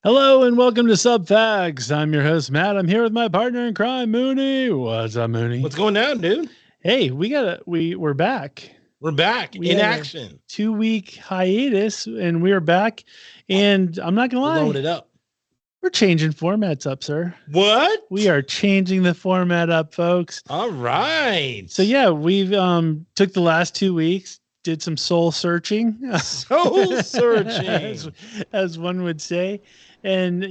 Hello and welcome to Subfacts. I'm your host, Matt. I'm here with my partner in crime, Mooney. What's up, Mooney? What's going on, dude? Hey, we're back. We're back We in had action. 2-week hiatus, and we're back. And I'm not gonna lie, Load it up. we're changing formats up, sir. What? We are changing the format up, folks. All right. So yeah, we've took the last 2 weeks, did some soul searching. Soul searching. as one would say. And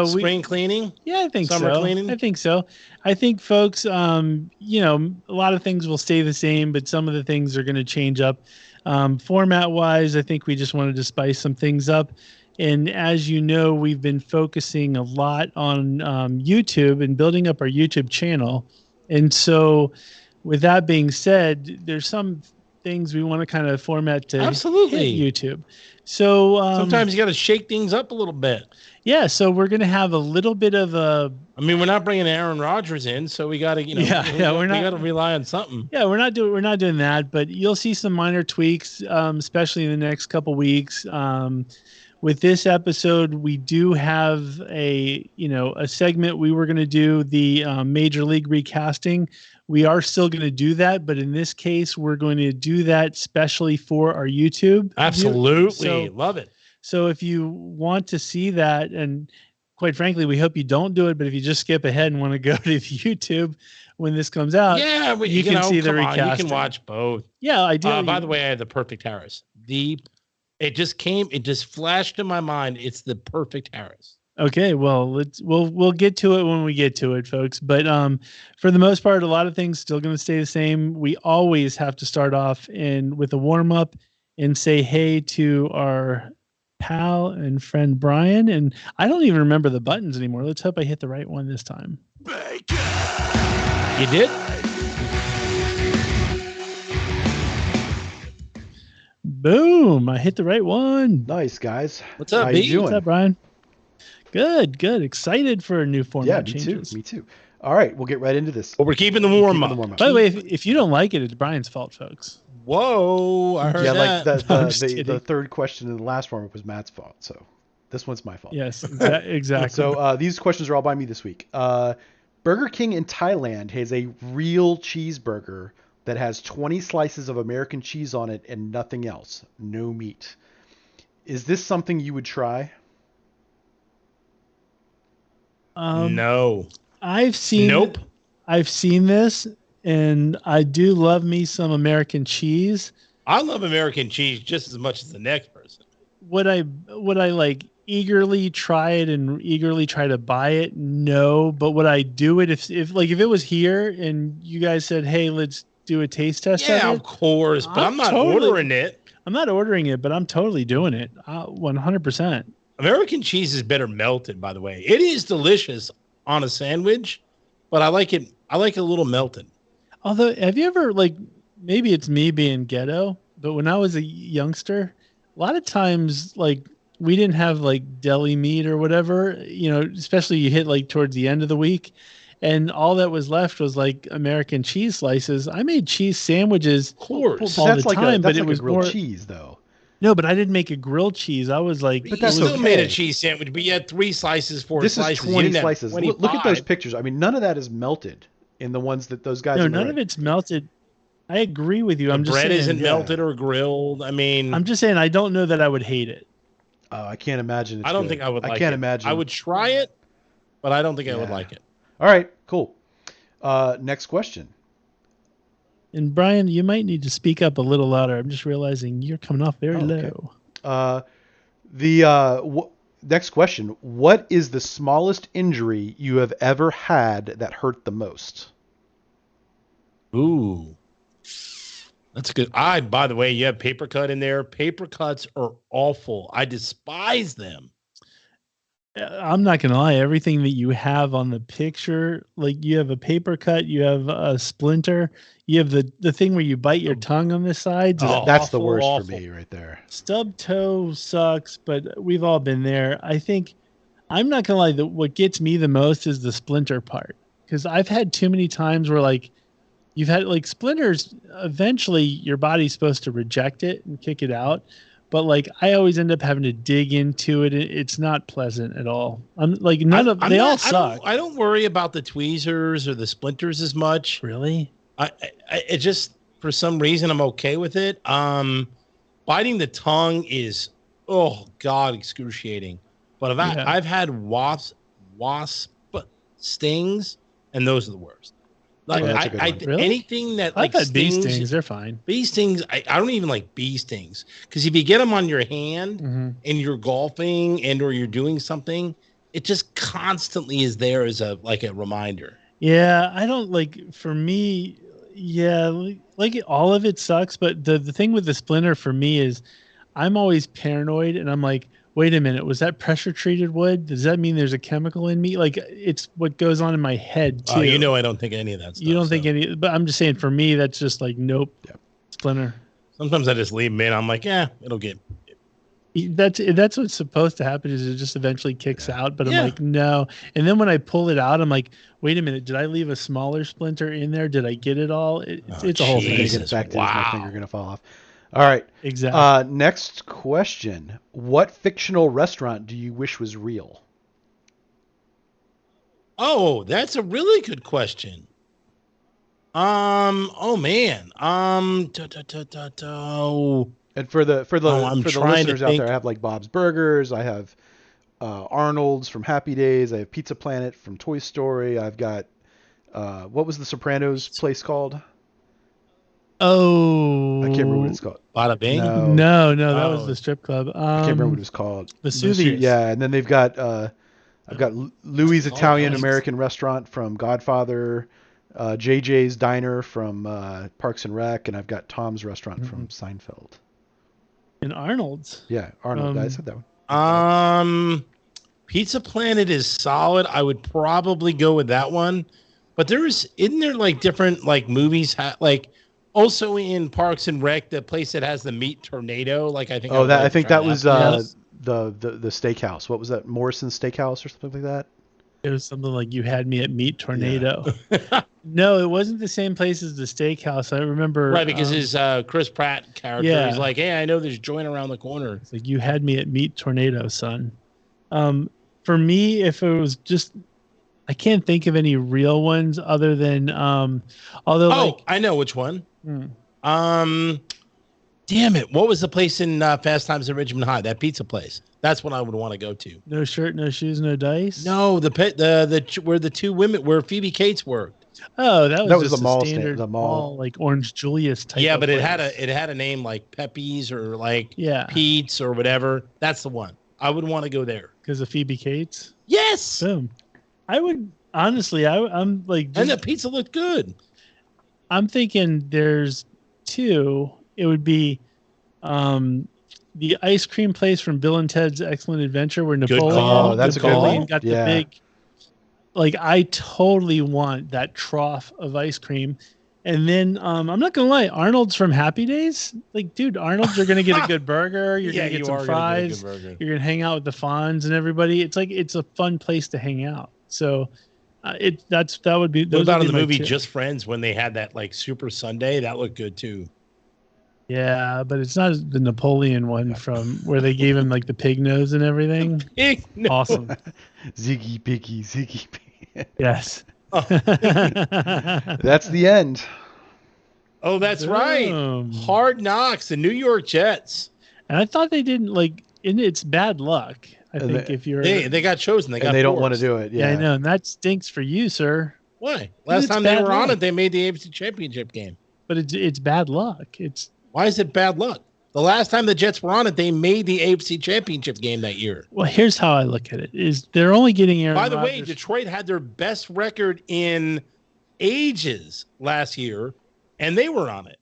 spring cleaning. Yeah, I think Summer so. cleaning. I think so. I think folks, a lot of things will stay the same, but some of the things are going to change up. Format wise, I think we just wanted to spice some things up. And as you know, we've been focusing a lot on YouTube and building up our YouTube channel. And so with that being said, there's some things we want to kind of format to Absolutely hit YouTube. So sometimes you got to shake things up a little bit. Yeah, so we're going to have a little bit of a. I mean, we're not bringing Aaron Rodgers in, so we got to, we got to rely on something. Yeah, we're not doing that, but you'll see some minor tweaks, especially in the next couple weeks. With this episode, we do have a segment we were going to do the Major League recasting. We are still going to do that, but in this case, we're going to do that specially for our YouTube. Absolutely, love it. So if you want to see that, and quite frankly, we hope you don't do it, but if you just skip ahead and want to go to YouTube when this comes out, you can see the recasting. You can watch both. Yeah, I do. By the way, I had the perfect Harris. It just flashed in my mind. It's the perfect Harris. Okay, well, we'll get to it when we get to it, folks. But for the most part, a lot of things still going to stay the same. We always have to start off with a warm up and say hey to our pal and friend Brian, and I don't even remember the buttons anymore. Let's hope I hit the right one this time. You did? Boom! I hit the right one. Nice, guys. What's up, How you doing? What's up, Brian? Good. Excited for a new format changes. Me too. All right, we'll get right into this. Well, we're keeping the warm up. By the way, if you don't like it, it's Brian's fault, folks. Whoa, I heard that. Like the third question in the last warm-up was Matt's fault, so this one's my fault. Yes, exactly. So these questions are all by me this week. Burger King in Thailand has a real cheeseburger that has 20 slices of American cheese on it and nothing else, no meat. Is this something you would try? No. I've seen this. And I do love me some American cheese. I love American cheese just as much as the next person. Would I like eagerly try it and eagerly try to buy it? No, but would I do it if it was here and you guys said, "Hey, let's do a taste test"? Yeah, of course, but I'm not ordering it. I'm not ordering it, but I'm totally doing it. 100%. American cheese is better melted, by the way. It is delicious on a sandwich, but I like it a little melted. Although, have you ever, maybe it's me being ghetto, but when I was a youngster, a lot of times, we didn't have, deli meat or whatever, especially you hit, towards the end of the week, and all that was left was, American cheese slices. I made cheese sandwiches all the time, but it was grilled cheese, though. No, but I didn't make a grilled cheese. I was like... But you still made a cheese sandwich, but you had 3 slices, 4 slices. This is 20 slices. Look at those pictures. I mean, none of that is melted. In the ones that those guys... No, none of it's melted. I agree with you. The bread isn't melted or grilled. I mean... I'm just saying I don't know that I would hate it. I can't imagine I don't think I would like it. I can't imagine. I would try it, but I don't think I would like it. All right, cool. Next question. And Brian, you might need to speak up a little louder. I'm just realizing you're coming off very low. Next question. What is the smallest injury you have ever had that hurt the most? Ooh. That's good. By the way, you have paper cut in there. Paper cuts are awful. I despise them. I'm not going to lie. Everything that you have on the picture, you have a paper cut, you have a splinter, you have the thing where you bite your tongue on the sides. That's the worst for me right there. Stub toe sucks, but we've all been there. I think I'm not going to lie. What gets me the most is the splinter part, because I've had too many times where you've had splinters. Eventually, your body's supposed to reject it and kick it out. but like I always end up having to dig into it. It's not pleasant at all. I'm like none of they all suck. I don't worry about the tweezers or the splinters as much. Really? It just for some reason I'm okay with it. Biting the tongue is excruciating. But I've had wasp stings, and those are the worst. Like Really? anything that I've had bee stings, stings, they're fine. Bee stings, I don't even like bee stings because if you get them on your hand and you're golfing and or you're doing something, it just constantly is there as a reminder. Yeah, I don't like. For me, yeah, like all of it sucks. But the thing with the splinter for me is, I'm always paranoid, and I'm like, wait a minute, was that pressure treated wood? Does that mean there's a chemical in me? Like it's what goes on in my head too. Oh, I don't think any of that stuff. You don't think any, but I'm just saying for me, that's just like, nope. Yep. Splinter. Sometimes I just leave them in. I'm like, it'll get. That's what's supposed to happen is it just eventually kicks out. But I'm like, no. And then when I pull it out, I'm like, wait a minute, did I leave a smaller splinter in there? Did I get it all? It's a whole thing. Get it back to my finger going to fall off. All right. Exactly. Next question. What fictional restaurant do you wish was real? Oh, that's a really good question. Oh man. And for the listeners out think. there, I have like Bob's Burgers. I have Arnold's from Happy Days. I have Pizza Planet from Toy Story. I've got what was the Sopranos place called? Oh, I can't remember what it's called. Bada Bing? No, that was the strip club. I can't remember what it was called. Vesuvius. Yeah, and then they've got I've got Louis' Italian American Restaurant from Godfather, JJ's Diner from Parks and Rec, and I've got Tom's Restaurant from Seinfeld. And Arnold's. Yeah, Arnold. I said that one. Pizza Planet is solid. I would probably go with that one. But isn't there like different like movies like also in Parks and Rec, the place that has the meat tornado, like I think. I think that was the steakhouse. What was that? Morrison's Steakhouse or something like that? It was something like You Had Me at Meat Tornado. Yeah. No, it wasn't the same place as the steakhouse. I remember. Right, because his Chris Pratt character is like, hey, I know there's a joint around the corner. It's like, you had me at Meat Tornado, son. For me, if it was just, I can't think of any real ones other than, I know which one. Damn it. What was the place in Fast Times at Ridgemont High? That pizza place. That's what I would want to go to. No shirt, no shoes, no dice. No, where the two women, where Phoebe Cates worked. Oh, that was the mall standard stand, the mall, like Orange Julius type. Yeah, but place. it had a name like Pepe's or like Pete's or whatever. That's the one. I would want to go there because of Phoebe Cates. Yes. Boom. I would honestly. I'm like, and the pizza looked good. I'm thinking there's two. It would be, the ice cream place from Bill and Ted's Excellent Adventure where Napoleon that's Napoleon a good got the big. Like I totally want that trough of ice cream. And then I'm not gonna lie, Arnold's from Happy Days. Like, dude, Arnold's, you're gonna get a good burger. You're gonna get some fries. You're gonna hang out with the Fonz and everybody. It's like it's a fun place to hang out. So that would be. What about in the movie Just Friends when they had that like Super Sundae? That looked good too. Yeah, but it's not the Napoleon one from where they gave him like the pig nose and everything. Pig nose. Awesome. Ziggy Piggy. Yes. That's the end. Oh, that's right. Hard Knocks, the New York Jets. And I thought they didn't it's bad luck. I think if you're they got chosen, they don't want to do it. Yeah, I know, and that stinks for you, sir. Why? Last time they were on it, they made the AFC Championship game. But it's bad luck. Why is it bad luck? The last time the Jets were on it, they made the AFC Championship game that year. Well, here's how I look at it: is they're only getting Aaron By the Rodgers. way, Detroit had their best record in ages last year, and they were on it.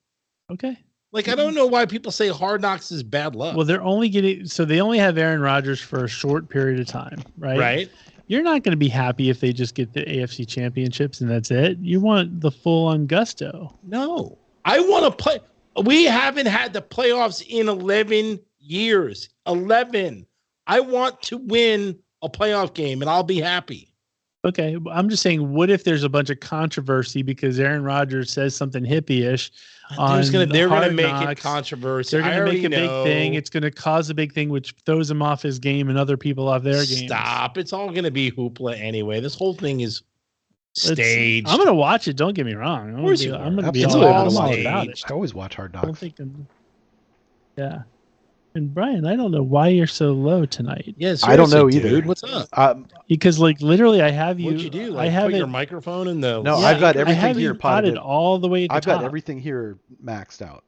Okay. Like, I don't know why people say Hard Knocks is bad luck. Well, they only have Aaron Rodgers for a short period of time, right? Right. You're not going to be happy if they just get the AFC championships and that's it. You want the full on gusto. No. I want to play. We haven't had the playoffs in 11 years. 11. I want to win a playoff game, and I'll be happy. Okay, I'm just saying, what if there's a bunch of controversy because Aaron Rodgers says something hippie-ish They're gonna Hard make it Knocks? controversy. They're going to make a big thing. It's going to cause a big thing, which throws him off his game and other people off their game. Stop! It's all gonna be hoopla anyway. This whole thing is staged. I'm going to watch it. Don't get me wrong. I'm going to be all about it. I always watch Hard Knocks. Yeah. And Brian, I don't know why you're so low tonight. Yes, I don't know either. Dude, what's up? Because like literally, I have you. What'd you do? I have your microphone in the. No, I've got everything here potted all the way. At the I've top. got everything here maxed out.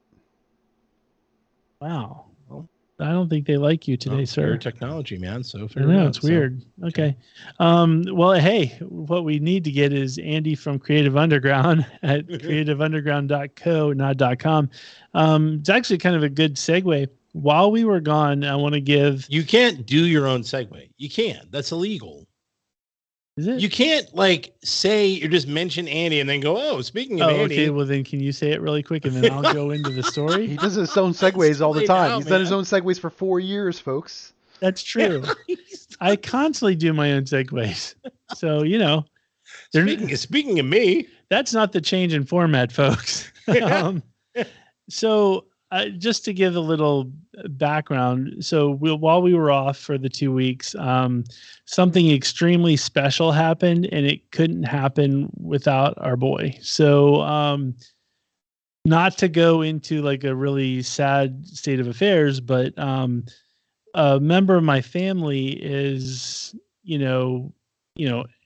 Wow. Well, I don't think they like you today, sir. Your technology, man. So I know it's weird. Okay. Well, hey, what we need to get is Andy from Creative Underground at creativeunderground.co, not .com. It's actually kind of a good segue. While we were gone, I want to give. You can't do your own segue. You can't. That's illegal. Is it? You can't say you just mention Andy and then go, oh, speaking of Andy. Okay. Well, then can you say it really quick and then I'll go into the story? He does his own segues all the time. He's done his own segues for 4 years, folks. That's true. I constantly do my own segues. So, speaking of me, that's not the change in format, folks. Just to give a little background, so while we were off for the 2 weeks, something extremely special happened, and it couldn't happen without our boy. So, not to go into like a really sad state of affairs, but a member of my family is,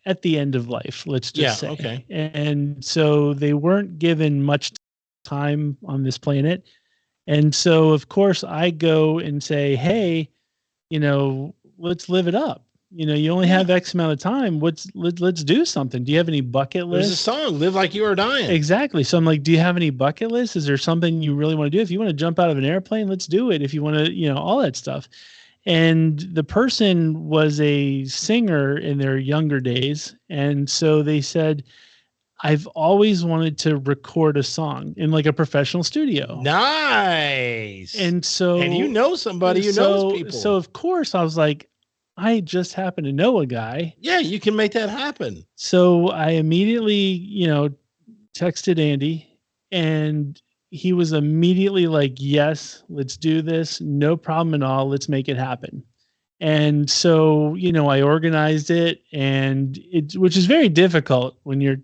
at the end of life. Let's just say. Okay. And so they weren't given much time on this planet. And so, of course, I go and say, hey, let's live it up. You only have X amount of time. Let's do something. Do you have any bucket lists? There's a song, Live Like You Are Dying. Exactly. So I'm like, do you have any bucket lists? Is there something you really want to do? If you want to jump out of an airplane, let's do it. If you want to, all that stuff. And the person was a singer in their younger days. And so they said, I've always wanted to record a song in like a professional studio. Nice. And you know somebody who knows people. So of course I was like, I just happen to know a guy. Yeah, you can make that happen. So I immediately, texted Andy, and he was immediately like, yes, let's do this. No problem at all. Let's make it happen. And so, I organized it, and which is very difficult when you're,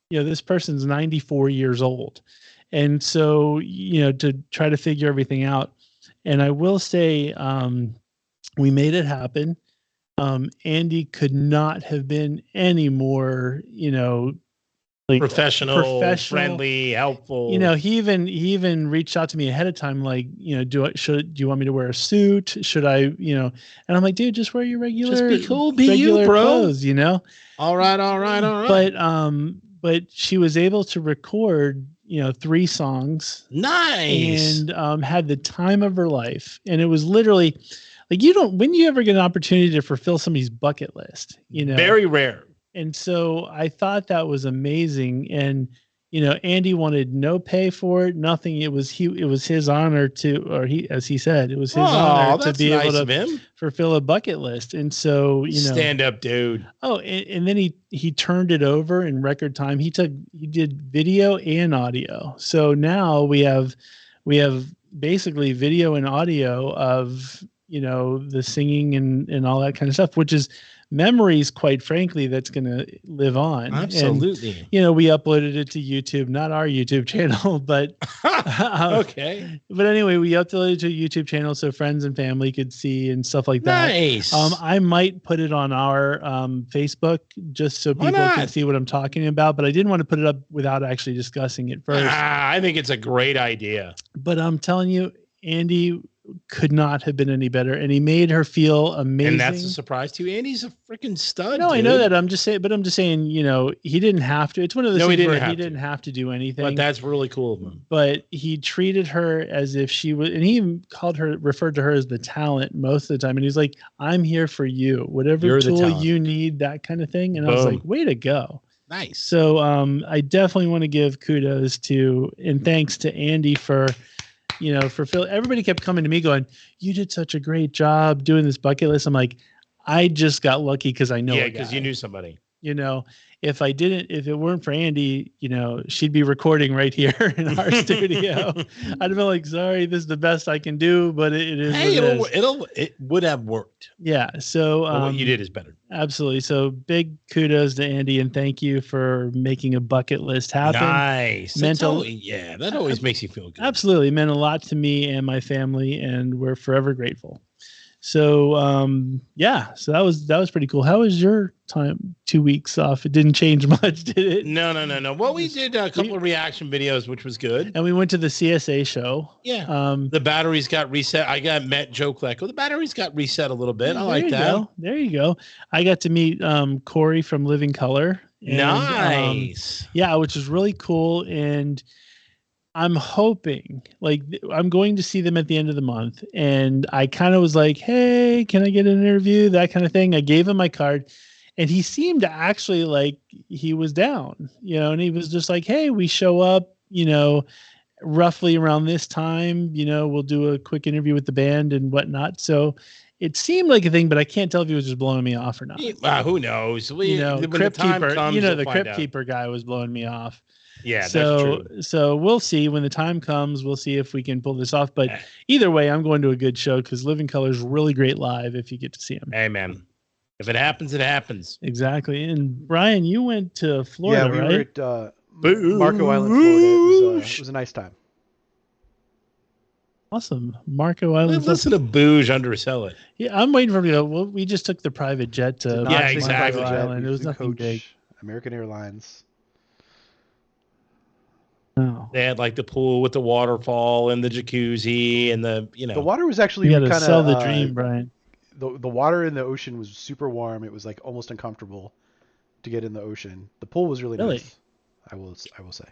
this person's 94 years old. And so, to try to figure everything out. And I will say, we made it happen. Andy could not have been any more, like professional, friendly, helpful. He even reached out to me ahead of time, like, do you want me to wear a suit? Should I, and I'm like, dude, just wear your regular, just be cool, be you, bro. Clothes, All right. But she was able to record, 3 songs. Nice. And had the time of her life. And it was literally like, when you ever get an opportunity to fulfill somebody's bucket list, very rare. And so I thought that was amazing. And, Andy wanted no pay for it, nothing. It was his honor as he said, it was his honor to be able to fulfill a bucket list. And so, stand up, dude. Oh, and then he turned it over in record time. He did video and audio. So now we have basically video and audio of, the singing and all that kind of stuff, which is memories, quite frankly, that's going to live on. Absolutely. And, we uploaded it to YouTube, not our YouTube channel, but okay. But anyway, we uploaded it to a YouTube channel so friends and family could see and stuff like that. Nice. I might put it on our Facebook just so people can see what I'm talking about, but I didn't want to put it up without actually discussing it first. I think it's a great idea. But I'm telling you, Andy could not have been any better, and he made her feel amazing. And that's a surprise too. Andy's a freaking stud. No, dude. I know that. I'm just saying, he didn't have to. It's one of those things where he didn't have to do anything. But that's really cool of him. But he treated her as if she was, and he even referred to her as the talent most of the time. And he's like, I'm here for you. Whatever tool you need, that kind of thing. And Boom. I was like, way to go. Nice. So I definitely want to give kudos and thanks to Andy for everybody kept coming to me going, you did such a great job doing this bucket list. I'm like, I just got lucky because I know. Yeah, because you knew somebody. if it weren't for Andy, she'd be recording right here in our studio. I'd have been like, sorry, this is the best I can do, but it is. Hey, it would have worked. Yeah. So what you did is better. Absolutely. So big kudos to Andy and thank you for making a bucket list happen. Nice. That always makes you feel good. Absolutely. It meant a lot to me and my family, and we're forever grateful. So so that was pretty cool. How was your time? 2 weeks off. It didn't change much, did it? No. Well, we did a couple of reaction videos, which was good. And we went to the CSA show. Yeah. The batteries got reset. I met Joe Klecko. The batteries got reset a little bit. I like that. There you go. I got to meet Corey from Living Color. And, nice. Which is really cool. And I'm hoping, I'm going to see them at the end of the month. And I kind of was like, hey, can I get an interview? That kind of thing. I gave him my card. And he seemed to actually like he was down, and he was just like, hey, we show up, roughly around this time, we'll do a quick interview with the band and whatnot. So it seemed like a thing, but I can't tell if he was just blowing me off or not. Who knows? The Crypt Keeper, the Crypt Keeper guy was blowing me off. Yeah, that's true. So we'll see when the time comes. We'll see if we can pull this off. But either way, I'm going to a good show because Living Color is really great live if you get to see him. Hey, man. If it happens, it happens. Exactly. And Brian, you went to Florida, right? Yeah, we were at Marco Island, Florida. It was a nice time. Awesome. Marco Island. Listen to Booge undersell it. Yeah, I'm waiting for him to go. Well, we just took the private jet to exactly. Marco Island. It was nothing big. American Airlines. Oh. They had the pool with the waterfall and the jacuzzi and the water was actually kind of sell the dream, Brian. The water in the ocean was super warm. It was almost uncomfortable to get in the ocean. The pool was really nice. I will say.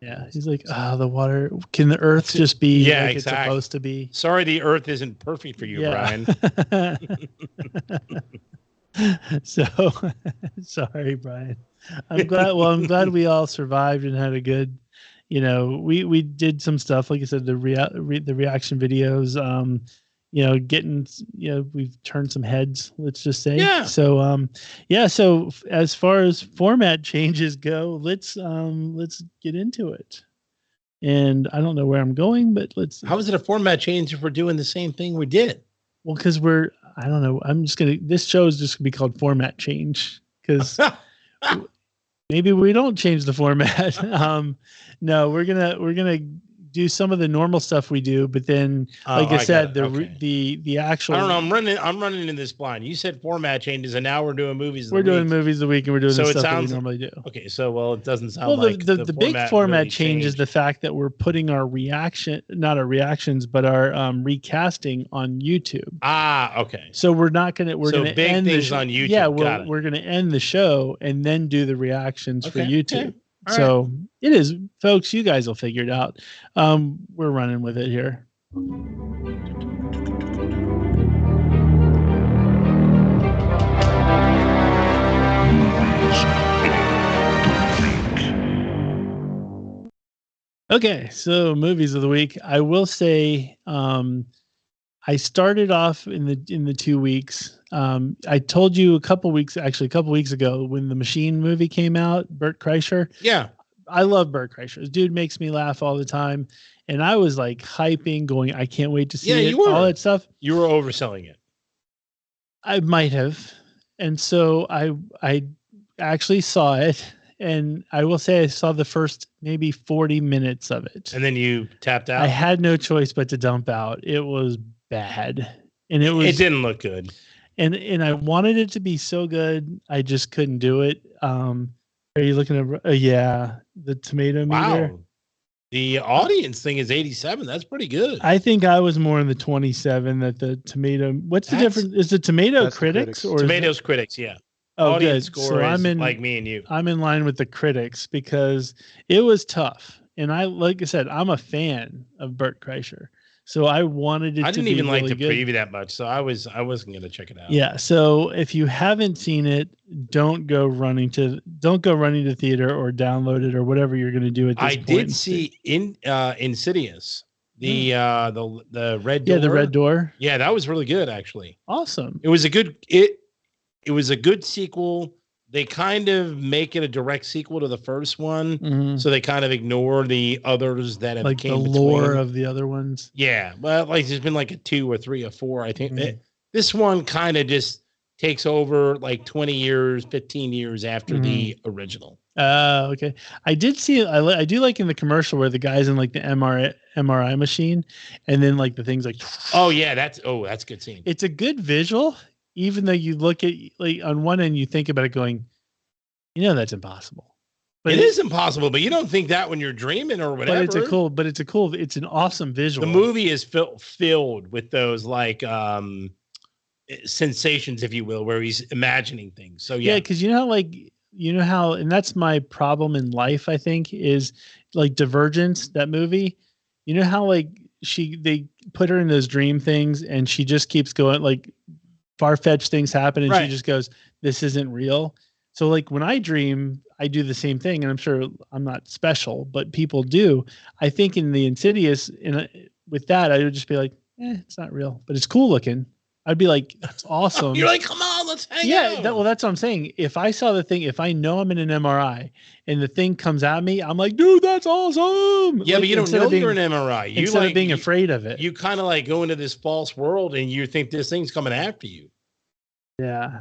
Yeah, he's like, the water. Can the Earth just be it's supposed to be? Sorry, the Earth isn't perfect for you, Brian. So sorry, Brian. I'm glad we all survived and had a good. We did some stuff, like I said, the reaction videos. We've turned some heads, let's just say. Yeah. So so as far as format changes go, let's get into it. And I don't know where I'm going, but how is it a format change if we're doing the same thing we did? Well, because I don't know. This show is just gonna be called Format Change because maybe we don't change the format. No, we're gonna do some of the normal stuff we do, but then I said, the actual. I don't know. I'm running in this blind. You said format changes, and now we're doing movies. We're doing movies a week, and we're doing the stuff that we normally do. Okay, so it doesn't sound like the big format really change is the fact that we're putting our not our reactions, but our recasting on YouTube. Okay. So we're not gonna big end things on YouTube. Yeah, we're gonna end the show and then do the reactions for YouTube. Okay. So it is, folks, you guys will figure it out. We're running with it here. Okay, so movies of the week. I will say I started off in the 2 weeks. I told you a couple weeks ago when the Machine movie came out, Bert Kreischer. Yeah. I love Bert Kreischer. This dude makes me laugh all the time. And I was hyping, going, I can't wait to see it. You were. All that stuff. You were overselling it. I might have. And so I actually saw it. And I will say I saw the first maybe 40 minutes of it. And then you tapped out? I had no choice but to dump out. It was bad. And it didn't look good. And I wanted it to be so good. I just couldn't do it. Are you looking at the tomato meter? Wow. The audience thing is 87. That's pretty good. I think I was more in the 27 that the tomato. What's the difference? Is the tomato critics or Tomatoes critics? Yeah. Oh, audience good. Score so I'm in like me and you. I'm in line with the critics because it was tough. And like I said, I'm a fan of Bert Kreischer. So I wanted it to be I didn't even like really the preview that much, so I wasn't going to check it out. Yeah, so if you haven't seen it, don't go running to theater or download it or whatever you're going to do at this point. I did see Insidious, the red door. Yeah, the red door. Yeah, that was really good actually. Awesome. It was a good sequel they kind of make it a direct sequel to the first one. Mhm. So they kind of ignore the others that have Like came the lore between. of the other ones. Yeah, well, like there's been like a 2 or 3 or 4. I think Mhm. this one kind of just takes over like 20 years, 15 years after the original. Okay. I did see. I do like in the commercial where the guy's in like the MRI machine, and then like the things like. Oh yeah, that's a good scene. It's a good visual, even though you look at like on one end you think about it going, that's impossible. But it is impossible, but you don't think that when you're dreaming or whatever. But it's an awesome visual. The movie is filled with those like sensations, if you will, where he's imagining things. So yeah, because how, and that's my problem in life, I think, is like Divergence, that movie. You know how like they put her in those dream things and she just keeps going, like far-fetched things happen and she just goes, this isn't real. So like when I dream, I do the same thing, and I'm sure I'm not special, but people do. I think in the Insidious, with that, I would just be like, it's not real, but it's cool looking. I'd be like, that's awesome. You're like, come on, let's hang out. Yeah, that's what I'm saying. If I saw the thing, if I know I'm in an MRI and the thing comes at me, I'm like, dude, that's awesome. Yeah, but you don't know you're an MRI. You instead of being afraid of it. You kind of like go into this false world and you think this thing's coming after you. Yeah.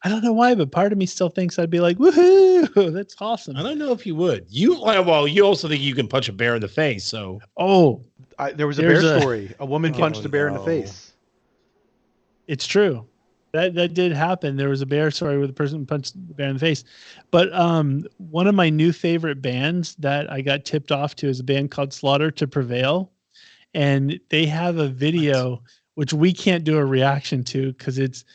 I don't know why, but part of me still thinks I'd be like, woohoo, that's awesome. I don't know if you would. You also think you can punch a bear in the face. So, there was a bear story. A woman punched a bear in the face. It's true. That did happen. There was a bear story where the person punched the bear in the face. But one of my new favorite bands that I got tipped off to is a band called Slaughter to Prevail. And they have a video, which we can't do a reaction to because it's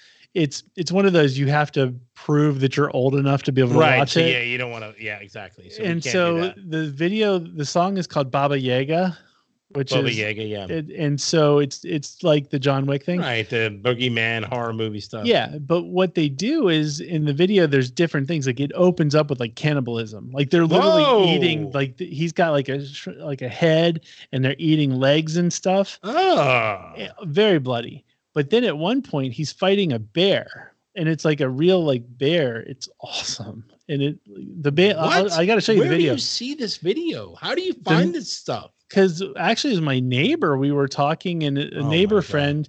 one of those you have to prove that you're old enough to be able to watch it. Yeah, you don't want to. Yeah, exactly. So the video, the song is called Baba Yaga, and so it's like the John Wick thing, right? The boogeyman horror movie stuff. Yeah, but what they do is in the video, there's different things. Like it opens up with like cannibalism. Like they're literally eating. Like he's got like a head, and they're eating legs and stuff. Oh, very bloody. But then at one point he's fighting a bear, and it's like a real like bear. It's awesome. And the bear. I got to show you the video. Where do you see this video? How do you find this stuff? Because actually, it was my neighbor. We were talking, and a neighbor friend,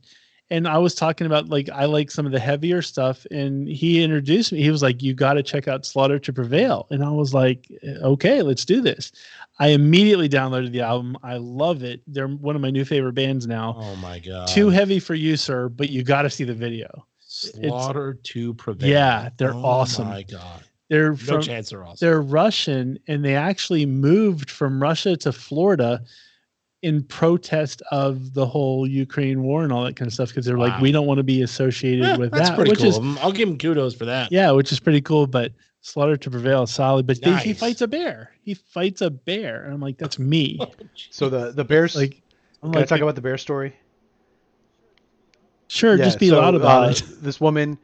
and I was talking about like I like some of the heavier stuff, and he introduced me. He was like, "You got to check out Slaughter to Prevail," and I was like, "Okay, let's do this." I immediately downloaded the album. I love it. They're one of my new favorite bands now. Oh my god! Too heavy for you, sir, but you got to see the video. Slaughter to Prevail. Yeah, they're awesome. Oh my god! They're no chance they're awesome. They're Russian, and they actually moved from Russia to Florida in protest of the whole Ukraine war and all that kind of stuff, because they're like, we don't want to be associated with that's that. Pretty cool. I'll give them kudos for that. Yeah, which is pretty cool. But Slaughter to Prevail is solid. But he fights a bear. And I'm like, that's me. So the bears. Can I talk about the bear story? Sure, just be loud about it. This woman.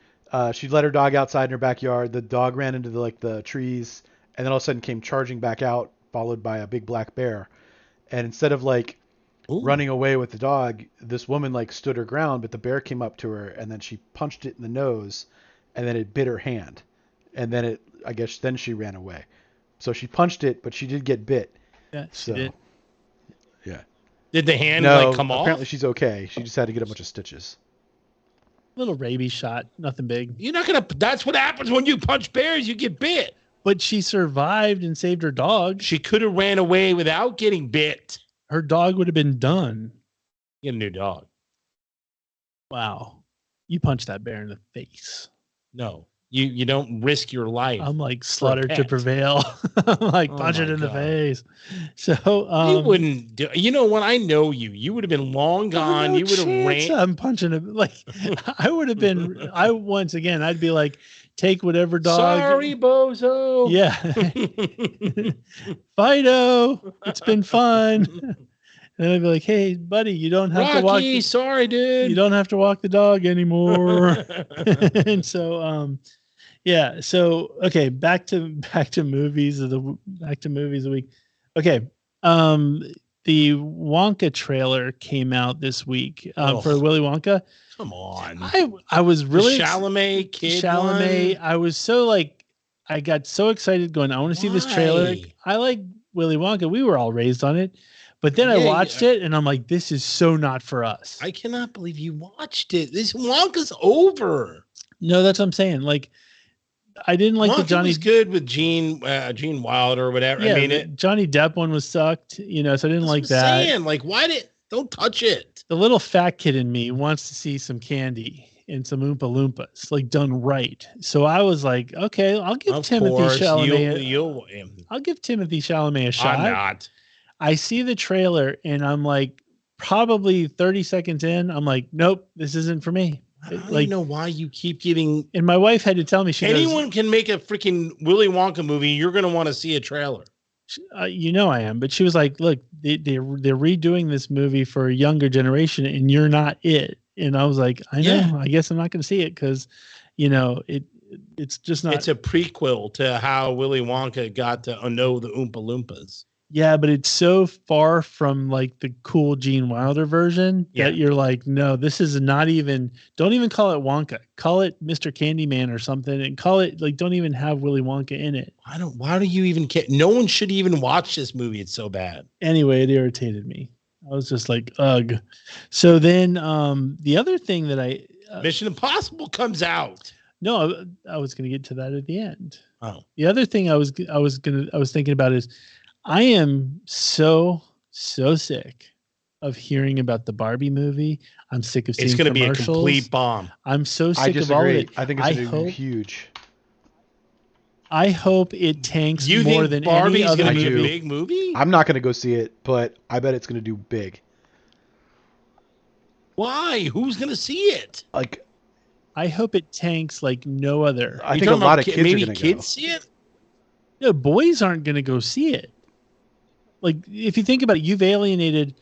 She let her dog outside in her backyard. The dog ran into the trees, and then all of a sudden came charging back out, followed by a big black bear. And instead of running away with the dog, this woman stood her ground, but the bear came up to her, and then she punched it in the nose, and then it bit her hand, and then then she ran away. So she punched it, but she did get bit. Yeah, she did. Yeah. Did the hand come off? Apparently she's okay. She just had to get a bunch of stitches. Little rabies shot, nothing big. You're not gonna. That's what happens when you punch bears. You get bit. But she survived and saved her dog. She could have ran away without getting bit. Her dog would have been done. Get a new dog. Wow, you punched that bear in the face. No, you don't risk your life. I'm like Slaughter to Prevail. I'm like punch it in the face. So you wouldn't do. You know when I know you would have been long gone. No you would have ran. I'm punching him I would have been. I'd be like, take whatever dog. Sorry, bozo. Yeah. Fido, it's been fun. And I'd be like, hey, buddy, you don't have to walk. Sorry, dude. You don't have to walk the dog anymore. And so, yeah. So, okay, back to movies of the week. Okay. The Wonka trailer came out this week for Willy Wonka. Come on. I was really the Chalamet kid. Chalamet. One? I was so I got so excited going, I want to see this trailer. Why? I like Willy Wonka. We were all raised on it. But then I Yeah, watched it and I'm like, this is so not for us. I cannot believe you watched it. This Wonka's over. No, that's what I'm saying. Like, I didn't like the Wonka Johnny. was good with Gene Wilder or whatever. Yeah, I mean, the Johnny Depp one was sucked, so I didn't like that. Saying, like, don't touch it. The little fat kid in me wants to see some candy and some Oompa Loompas, like done right. So I was like, okay, I'll give Timothy Chalamet. I'll give Timothy Chalamet a shot. I'm not. I see the trailer and I'm like, probably 30 seconds in, I'm like, nope, this isn't for me. I don't know why you keep getting. And my wife had to tell me, anyone can make a freaking Willy Wonka movie. You're going to want to see a trailer. I am, but she was like, look, they're redoing this movie for a younger generation and you're not it. And I was like, I know, I guess I'm not going to see it because, it's just not. It's a prequel to how Willy Wonka got to know the Oompa Loompas. Yeah, but it's so far from like the cool Gene Wilder version that you're like, no, this is not even, don't even call it Wonka. Call it Mr. Candyman or something and call it like, don't even have Willy Wonka in it. Why do you even care? No one should even watch this movie. It's so bad. Anyway, it irritated me. I was just like, ugh. So then the other thing that Mission Impossible comes out. No, I was going to get to that at the end. Oh. The other thing I was thinking about is I am so sick of hearing about the Barbie movie. I'm sick of seeing it's going to be a commercials. complete bomb. I'm so sick of all of it. I think it's going to be huge. I hope it tanks more than any other movie. A big movie? I'm not going to go see it, but I bet it's going to do big. Why? Who's going to see it? Like, I hope it tanks like no other. I think a lot of kids are going to go. Kids see it? No, boys aren't going to go see it. Like, if you think about it, you've alienated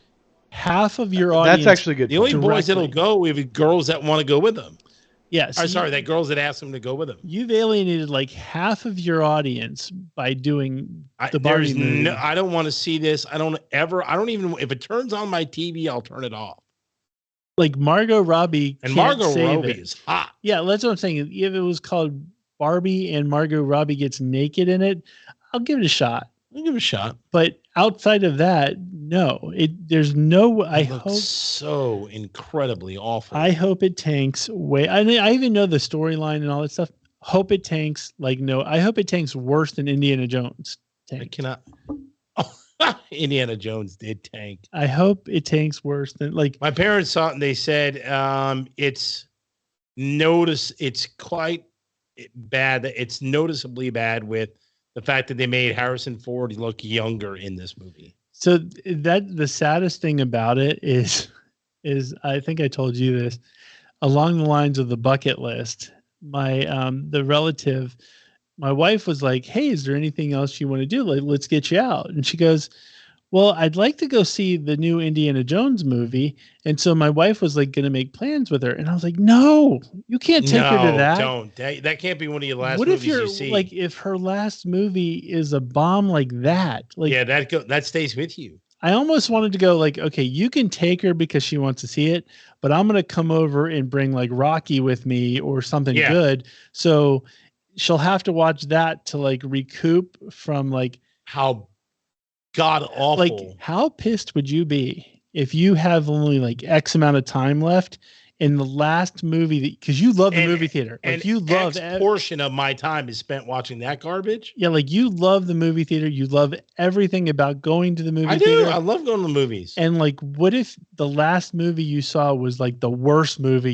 half of your audience. That's actually good. The only boys that'll go are girls that want to go with them. Yes. That girls that ask them to go with them. You've alienated like half of your audience by doing the Barbie movie. I don't want to see this. I don't even, if it turns on my TV, I'll turn it off. Like Margot Robbie. And Margot Robbie is hot. Yeah, that's what I'm saying. If it was called Barbie and Margot Robbie gets naked in it, I'll give it a shot. But outside of that, no. There's no. I hope so incredibly awful. I hope it tanks way. I even know the storyline and all that stuff. Hope it tanks like no. I hope it tanks worse than Indiana Jones. I cannot. Oh, Indiana Jones did tank. I hope it tanks worse than like my parents saw it and they said it's quite bad. It's noticeably bad with the fact that they made Harrison Ford look younger in this movie. So that the saddest thing about it is I think I told you this along the lines of the bucket list. My the relative, my wife was like, "Hey, is there anything else you want to do? Like, let's get you out." And she goes, "Well, I'd like to go see the new Indiana Jones movie." And so my wife was like going to make plans with her. And I was like, no, you can't take her to that. Don't. That can't be one of your last movies you see. Like, if her last movie is a bomb like that, like, yeah, that stays with you. I almost wanted to go like, okay, you can take her because she wants to see it, but I'm going to come over and bring like Rocky with me or something good. So she'll have to watch that to like recoup from like how god awful. Like, how pissed would you be if you have only like X amount of time left in the last movie because you love the movie theater. Like, you love portion of my time is spent watching that garbage. Yeah, like you love the movie theater. You love everything about going to the movie theater. I love going to the movies. And like, what if the last movie you saw was like the worst movie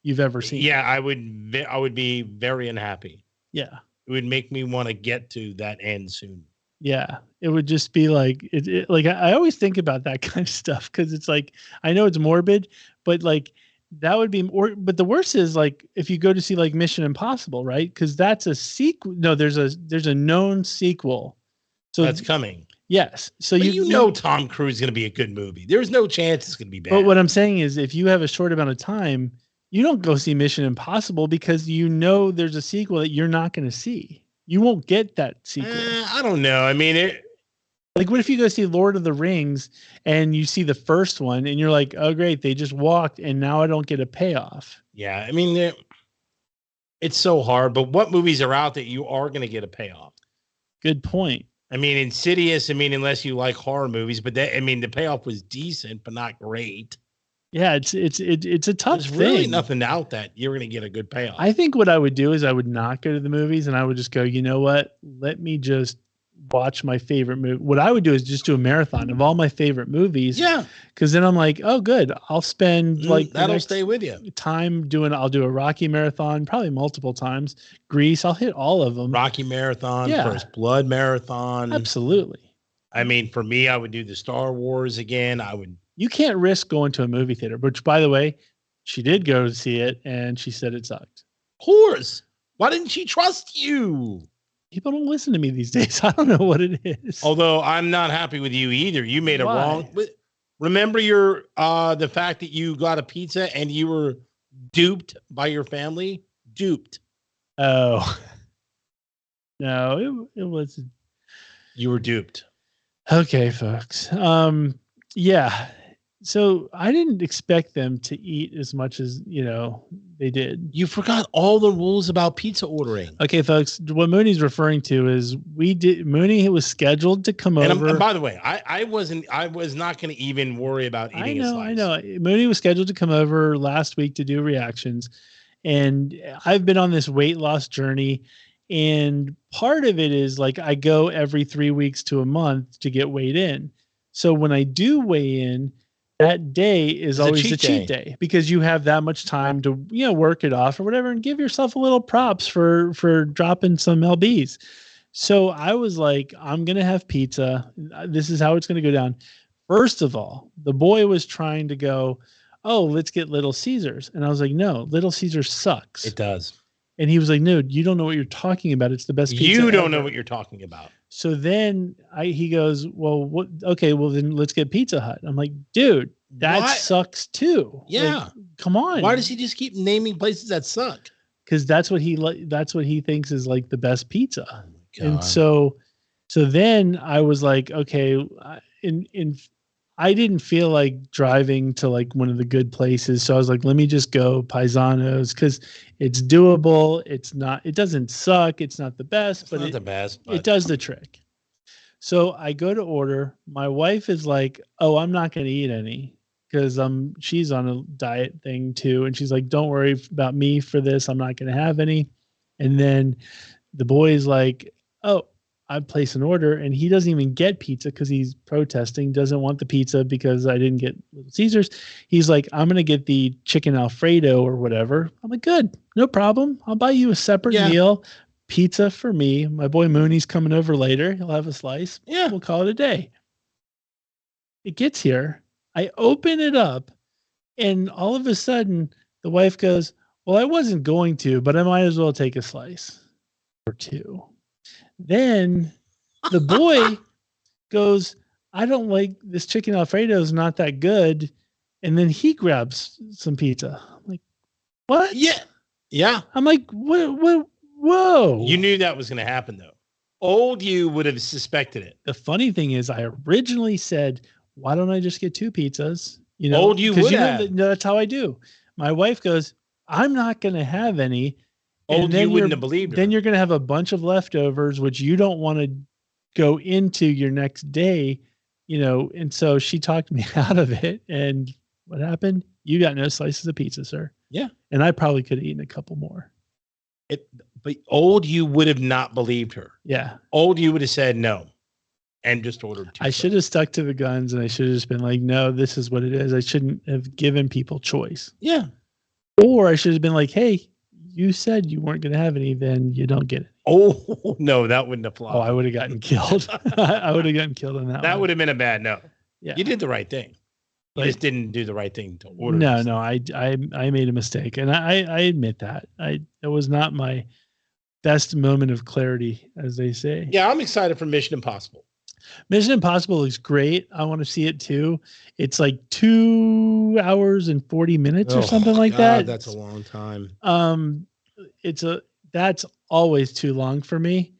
you've ever seen? Yeah, I would be very unhappy. Yeah, it would make me want to get to that end soon. Yeah, it would just be like like I always think about that kind of stuff because it's like I know it's morbid, but like that would be more. But the worst is like if you go to see like Mission Impossible, right? Because that's a sequel. No, there's a known sequel. So that's coming. Yes. So but you know Tom Cruise is going to be a good movie. There's no chance it's going to be bad. But what I'm saying is, if you have a short amount of time, you don't go see Mission Impossible because you know there's a sequel that you're not going to see. You won't get that sequel. I don't know. I mean, like, what if you go see Lord of the Rings and you see the first one and you're like, oh, great, they just walked and now I don't get a payoff. Yeah. I mean, It's so hard, but what movies are out that you are going to get a payoff? Good point. I mean, Insidious, I mean, unless you like horror movies, but I mean, the payoff was decent, but not great. Yeah, it's a tough There's thing. really nothing out that you're going to get a good payoff. I think what I would do is I would not go to the movies and I would just go, you know what? Let me just watch my favorite movie. What I would do is just do a marathon of all my favorite movies. Yeah. Because then I'm like, oh, good. I'll spend like that'll stay with you. I'll do a Rocky marathon, probably multiple times. Grease, I'll hit all of them. Rocky marathon, First Blood marathon. Absolutely. I mean, for me, I would do the Star Wars again. You can't risk going to a movie theater, which, by the way, she did go to see it and she said it sucked. Of course. Why didn't she trust you? People don't listen to me these days. I don't know what it is. Although I'm not happy with you either. You made a wrong. Remember the fact that you got a pizza and you were duped by your family? Duped. Oh. No, it wasn't. You were duped. Okay, folks. Yeah. So I didn't expect them to eat as much as, they did. You forgot all the rules about pizza ordering. Okay, folks. What Mooney's referring to is Mooney was scheduled to come over. And by the way, I was not going to even worry about eating a slice. I know. Mooney was scheduled to come over last week to do reactions. And I've been on this weight loss journey. And part of it is like I go every 3 weeks to a month to get weighed in. So when I do weigh in, that day is always a cheat day because you have that much time to, work it off or whatever and give yourself a little props for dropping some lbs. So I was like, I'm going to have pizza. This is how it's going to go down. First of all, the boy was trying to go, oh, let's get Little Caesars. And I was like, no, Little Caesars sucks. It does. And he was like, no, you don't know what you're talking about. It's the best pizza You don't ever. know what you're talking about. So then he goes, well, what? Okay, well then let's get Pizza Hut. I'm like, dude, that sucks too. Yeah. Like, come on. Why does he just keep naming places that suck? Because that's what he thinks is like the best pizza. Oh and so then I was like, okay, I didn't feel like driving to like one of the good places. So I was like, let me just go Paisano's because it's doable. It doesn't suck. It's not the best, but it does the trick. So I go to order. My wife is like, oh, I'm not going to eat any because she's on a diet thing too. And she's like, don't worry about me for this. I'm not going to have any. And then the boy's like, oh, I place an order and he doesn't even get pizza because he's protesting, doesn't want the pizza because I didn't get Little Caesars. He's like, I'm going to get the chicken Alfredo or whatever. I'm like, good, no problem. I'll buy you a separate meal, pizza for me. My boy Mooney's coming over later. He'll have a slice. Yeah. We'll call it a day. It gets here. I open it up and all of a sudden the wife goes, well, I wasn't going to, but I might as well take a slice or two. Then the boy goes, I don't like this chicken Alfredo is not that good. And then he grabs some pizza. I'm like, what? Yeah. Yeah. I'm like, what? Whoa. You knew that was going to happen though. Old you would have suspected it. The funny thing is I originally said, why don't I just get two pizzas? Old you would have. That's how I do. My wife goes, I'm not going to have any. Old you wouldn't have believed her. Then you're going to have a bunch of leftovers, which you don't want to go into your next day, and so she talked me out of it. And what happened? You got no slices of pizza, sir. Yeah. And I probably could have eaten a couple more. But old you would have not believed her. Yeah. Old you would have said no and just ordered two. I should have stuck to the guns and I should have just been like, no, this is what it is. I shouldn't have given people choice. Yeah. Or I should have been like, hey, you said you weren't going to have any, then you don't get it. Oh, no, that wouldn't apply. Oh, I would have gotten killed. I would have gotten killed on that. That would have been a bad no. Yeah. You did the right thing. You just didn't do the right thing to order. No, I made a mistake. And I admit that. It was not my best moment of clarity, as they say. Yeah, I'm excited for Mission Impossible. Mission Impossible looks great. I want to see it too. It's like 2 hours and 40 minutes or something like that. That's a long time. That's always too long for me.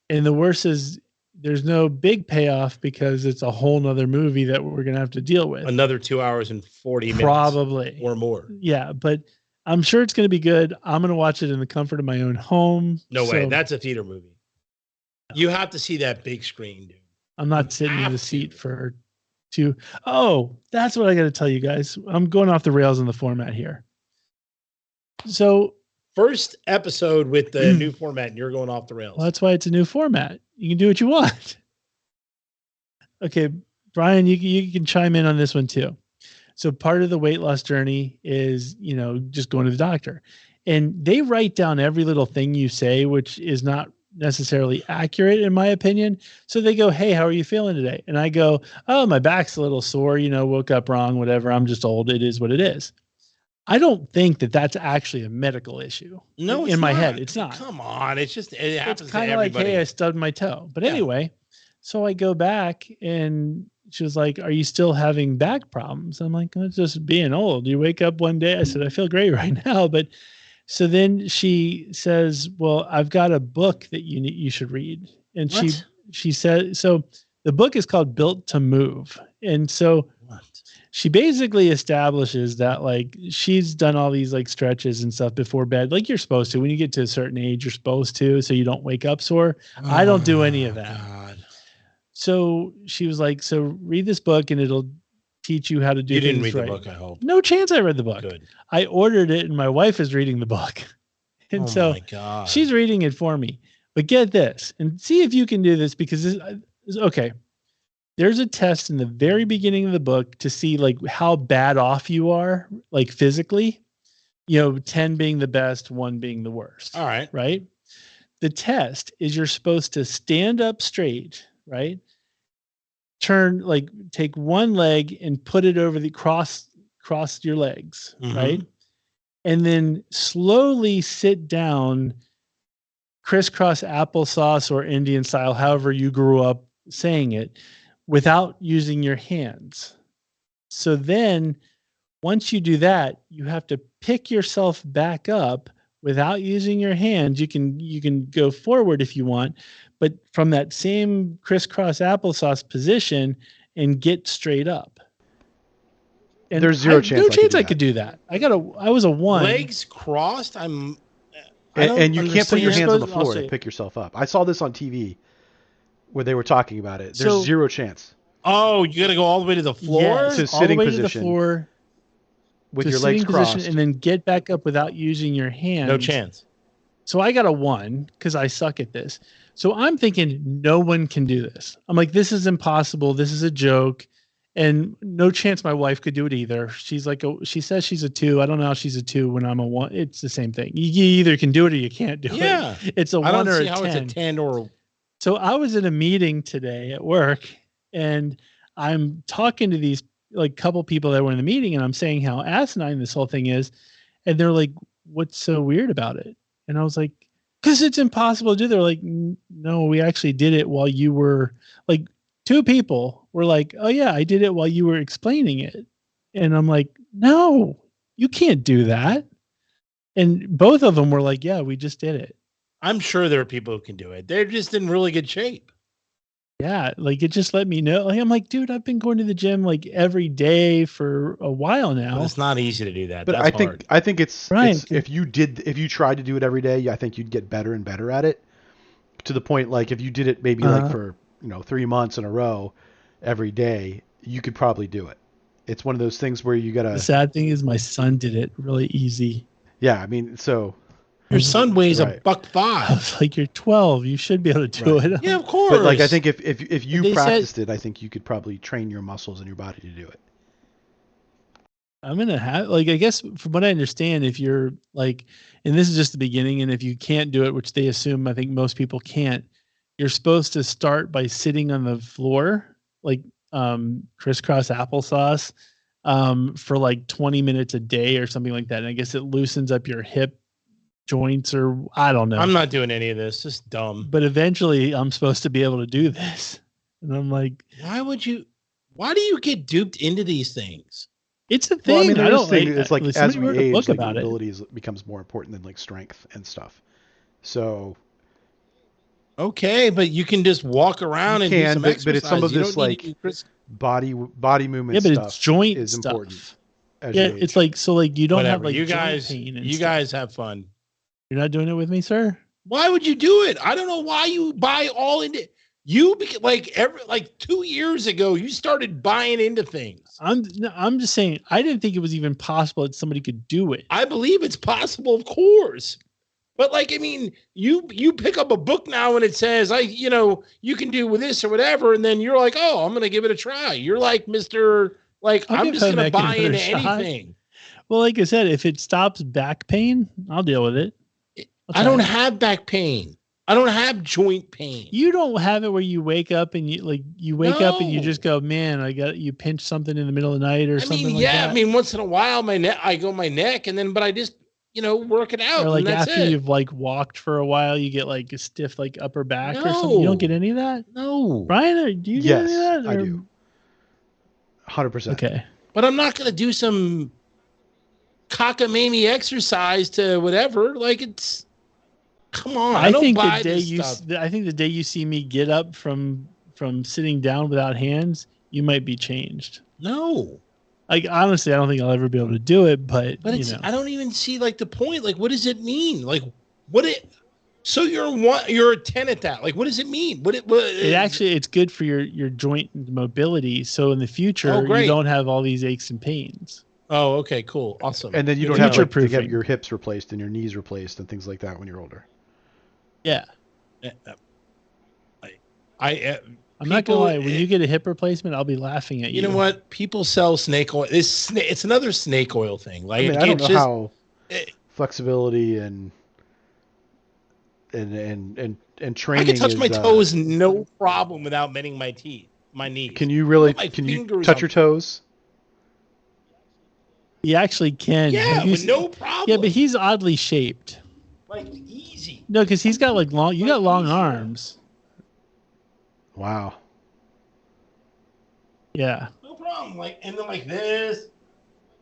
And the worst is there's no big payoff because it's a whole nother movie that we're going to have to deal with. Another 2 hours and 40 minutes. Probably. Or more. Yeah. But I'm sure it's going to be good. I'm going to watch it in the comfort of my own home. No way. That's a theater movie. You have to see that big screen, dude. I'm not sitting in the seat for two. Oh, that's what I got to tell you guys. I'm going off the rails in the format here. So first episode with the new format, and you're going off the rails. Well, that's why it's a new format. You can do what you want. Okay, Brian, you can chime in on this one too. So part of the weight loss journey is, just going to the doctor. And they write down every little thing you say, which is not necessarily accurate in my opinion. So they go, "Hey, how are you feeling today?" And I go, "Oh, my back's a little sore, woke up wrong, whatever. I'm just old. It is what it is." I don't think that that's actually a medical issue. No, in my head, it's not. Come on, it happens it's to everybody. Like, hey, I stubbed my toe. But anyway, so I go back and she was like, "Are you still having back problems?" I'm like, "It's just being old. You wake up one day." I said, "I feel great right now." But so then she says, "Well, I've got a book that you should read." And what? she said, so the book is called Built to Move. And so she basically establishes that like she's done all these like stretches and stuff before bed, like you're supposed to. When you get to a certain age, you're supposed to, so you don't wake up sore. I don't do any of that. God. So she was like, "So read this book and it'll teach you how to do things right." You didn't read the book, I hope. No chance I read the book. Good. I ordered it and my wife is reading the book. And so my God. She's reading it for me. But get this and see if you can do this because this okay. There's a test in the very beginning of the book to see like how bad off you are, like physically, 10 being the best, 1 being the worst. All right. Right. The test is you're supposed to stand up straight, right? Turn, like take one leg and put it over the cross your legs, right? And then slowly sit down, crisscross applesauce or Indian style, however you grew up saying it, without using your hands. So then once you do that, you have to pick yourself back up without using your hands. You can go forward if you want, but from that same crisscross applesauce position and get straight up. And there's zero chance. No chance I could do that. I was a 1. Legs crossed. And you can't put your hands on the floor to pick yourself up. I saw this on TV where they were talking about it. There's zero chance. Oh, you got to go all the way to the floor? Yes, to sitting all the way position. To the floor. With your legs crossed. And then get back up without using your hands. No chance. So I got a 1 because I suck at this. So I'm thinking no one can do this. I'm like, this is impossible. This is a joke. And no chance my wife could do it either. She's like, she says she's a 2. I don't know how she's a 2 when I'm a 1. It's the same thing. You either can do it or you can't do it. It's a 1 or a 10. I don't see how it's a 10 or. So I was in a meeting today at work and I'm talking to these like couple people that were in the meeting and I'm saying how asinine this whole thing is. And they're like, "What's so weird about it?" And I was like, "Because it's impossible to do." They're like, "No, we actually did it while you were like," 2 people were like, "Oh yeah, I did it while you were explaining it." And I'm like, "No, you can't do that." And both of them were like, "Yeah, we just did it." I'm sure there are people who can do it. They're just in really good shape. Yeah, like it just let me know. Like, I'm like, dude, I've been going to the gym like every day for a while now. But it's not easy to do that. But That's I think it's, Brian, if you tried to do it every day, I think you'd get better and better at it. To the point, like if you did it maybe like for 3 months in a row, every day, you could probably do it. It's one of those things where you gotta. The sad thing is, my son did it really easy. Yeah, I mean, so. Your son weighs right. $105. I was like, "You're 12. You should be able to do it." Yeah, of course. But like, I think if you practiced it, I think you could probably train your muscles in your body to do it. I'm gonna have I guess from what I understand, if you're like, and this is just the beginning, and if you can't do it, which they assume, I think most people can't, you're supposed to start by sitting on the floor, like crisscross applesauce, for like 20 minutes a day or something like that. And I guess it loosens up your hip joints or I don't know. I'm not doing any of this. It's dumb. But eventually I'm supposed to be able to do this. And I'm like, why do you get duped into these things? It's a thing. Well, I mean, I don't it's like as we age, like, about abilities becomes more important than like strength and stuff. So okay, but you can just walk around and do some exercise. But it's some of this like body movement stuff it's joint is stuff. Important as Yeah, you age. it's like so. Like you don't Whatever. have like you joint guys, pain and you stuff. guys have fun. You're not doing it with me, sir. Why would you do it? I don't know why you buy all into you like 2 years ago you started buying into things. I'm just saying I didn't think it was even possible that somebody could do it. I believe it's possible, of course. But like, I mean, you pick up a book now and it says, you can do with this or whatever, and then you're like, oh, I'm gonna give it a try. You're like Mr. Like, I'm just gonna buy into anything. Well, like I said, if it stops back pain, I'll deal with it. I don't have back pain. I don't have joint pain. You don't have it where you wake up and you wake up and you just go, man, you pinch something in the middle of the night or something like that. I mean, once in a while, my neck, and then, but I just, work it out. Or like and that's after it. you've like walked for a while, you get like a stiff like upper back or something. You No. don't get any of that? No. Brian, do you get any of that? Yes, I do. 100%. Okay. But I'm not going to do some cockamamie exercise to whatever. Like, it's, come on. I think the day you see me get up from sitting down without hands, you might be changed. No. Like, honestly, I don't think I'll ever be able to do it, but I don't even see like the point. Like, what does it mean? Like, so you're a 10 at that. Like, what does it mean? It's good for your joint mobility. So in the future, you don't have all these aches and pains. Oh, okay, cool. Awesome. And then you don't have to get your hips replaced and your knees replaced and things like that when you're older. Yeah. I'm not gonna lie. When you get a hip replacement, I'll be laughing at you. You know what? People sell snake oil. It's another snake oil thing. Like, I don't know how flexibility and training. I can touch my toes no problem without bending my knees. Can you really? Can you touch your toes? He actually can. Yeah, but no problem. Yeah, but he's oddly shaped. Like, easy. No, because he's got like long. You got long arms. Wow. Yeah. No problem. Like, and then like this.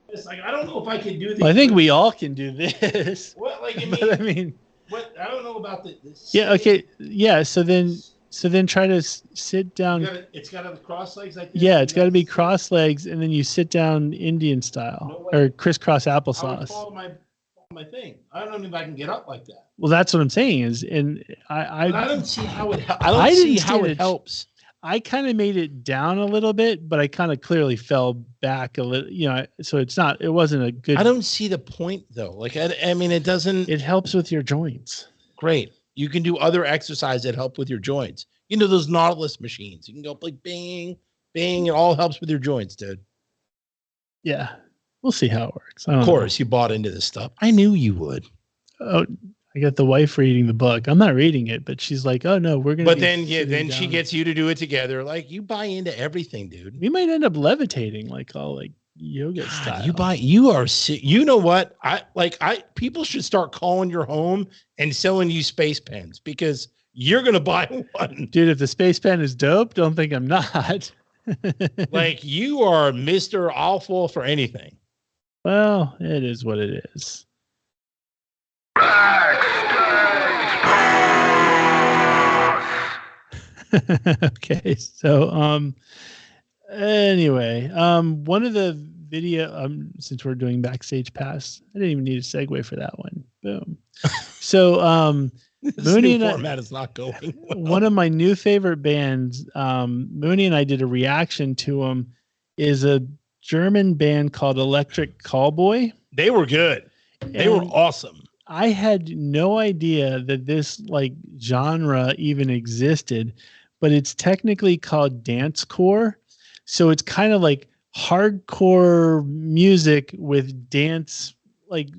It's like, I don't know if I can do this. Well, I think we all can do this. What? Like, I mean, what? I don't know about this. Yeah. Okay. Yeah. So then try to sit down. It's got to cross legs like this. Yeah, it's got to be cross legs, and then you sit down Indian style or crisscross applesauce. I would fall to my thing. I don't know if I can get up like that. Well, that's what I'm saying I don't see how it. I don't see how it helps. I kind of made it down a little bit, but I kind of clearly fell back a little. So it wasn't a good. I don't see the point though. Like, I mean, it doesn't. It helps with your joints. Great. You can do other exercises that help with your joints. Those Nautilus machines. You can go like bang, bang. It all helps with your joints, dude. Yeah. We'll see how it works. Of course, you bought into this stuff. I knew you would. Oh, I got the wife reading the book. I'm not reading it, but she's like, "Oh no, we're gonna." But then she gets you to do it together. Like, you buy into everything, dude. We might end up levitating, like all like yoga style. You know what? People should start calling your home and selling you space pens because you're gonna buy one, dude. If the space pen is dope, don't think I'm not. Like, you are Mr. Awful for anything. Well, it is what it is. Okay, so anyway, one of the video since we're doing backstage pass, I didn't even need a segue for that one. Boom. So Mooney and format is not going well. One of my new favorite bands, Mooney and I did a reaction to them, is a German band called Electric Callboy. They were good. They were awesome. I had no idea that this like genre even existed, but it's technically called dancecore. So it's kind of like hardcore music with dance like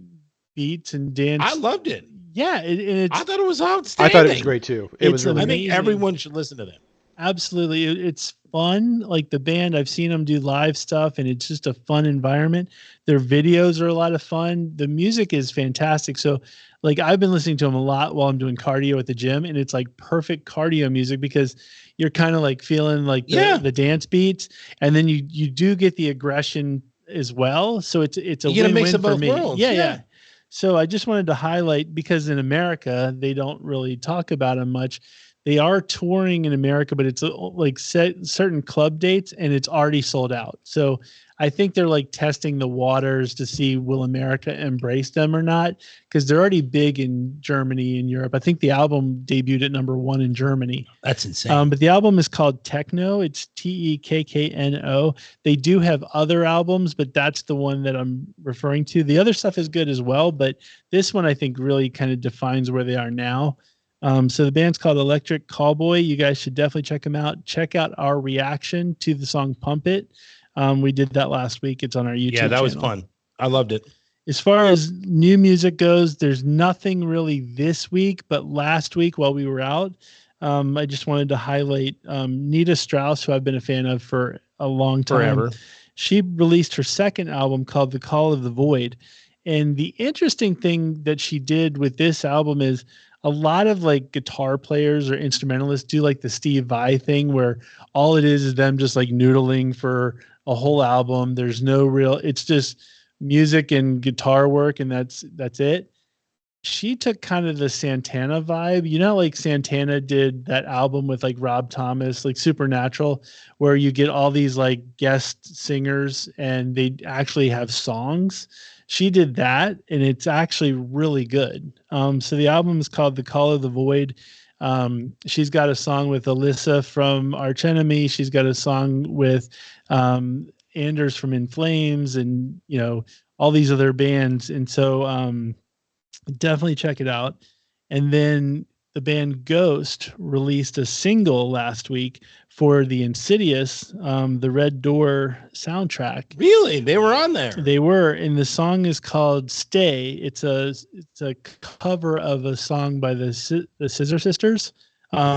beats and dance. I loved it. Yeah, I thought it was outstanding. I thought it was great too. It was really I think everyone should listen to them. Absolutely. It's fun. Like the band, I've seen them do live stuff and it's just a fun environment. Their videos are a lot of fun. The music is fantastic. So like I've been listening to them a lot while I'm doing cardio at the gym, and it's like perfect cardio music because you're kind of like feeling like the dance beats, and then you do get the aggression as well. So it's a win-win for me. Yeah. So I just wanted to highlight, because in America, they don't really talk about them much. They are touring in America, but it's like set certain club dates and it's already sold out. So I think they're like testing the waters to see will America embrace them or not, because they're already big in Germany and Europe. I think the album debuted at #1 in Germany. That's insane. But the album is called Techno. It's Tekkno. They do have other albums, but that's the one that I'm referring to. The other stuff is good as well, but this one I think really kind of defines where they are now. So the band's called Electric Callboy. You guys should definitely check them out. Check out our reaction to the song Pump It. We did that last week. It's on our YouTube channel. Yeah, that was fun. I loved it. As far as new music goes, there's nothing really this week, but last week while we were out, I just wanted to highlight Nita Strauss, who I've been a fan of for a long time. Forever. She released her second album called The Call of the Void. And the interesting thing that she did with this album is a lot of like guitar players or instrumentalists do like the Steve Vai thing where all it is them just like noodling for a whole album. There's no real, it's just music and guitar work, and that's it. She took kind of the Santana vibe, like Santana did that album with like Rob Thomas, like Supernatural, where you get all these like guest singers and they actually have songs. She did that, and it's actually really good. So the album is called The Call of the Void. She's got a song with Alyssa from Arch Enemy. She's got a song with Anders from In Flames, and all these other bands. And so definitely check it out. And then the band Ghost released a single last week for the Insidious, the Red Door soundtrack. Really? They were on there. They were, and the song is called "Stay." It's a cover of a song by the Scissor Sisters.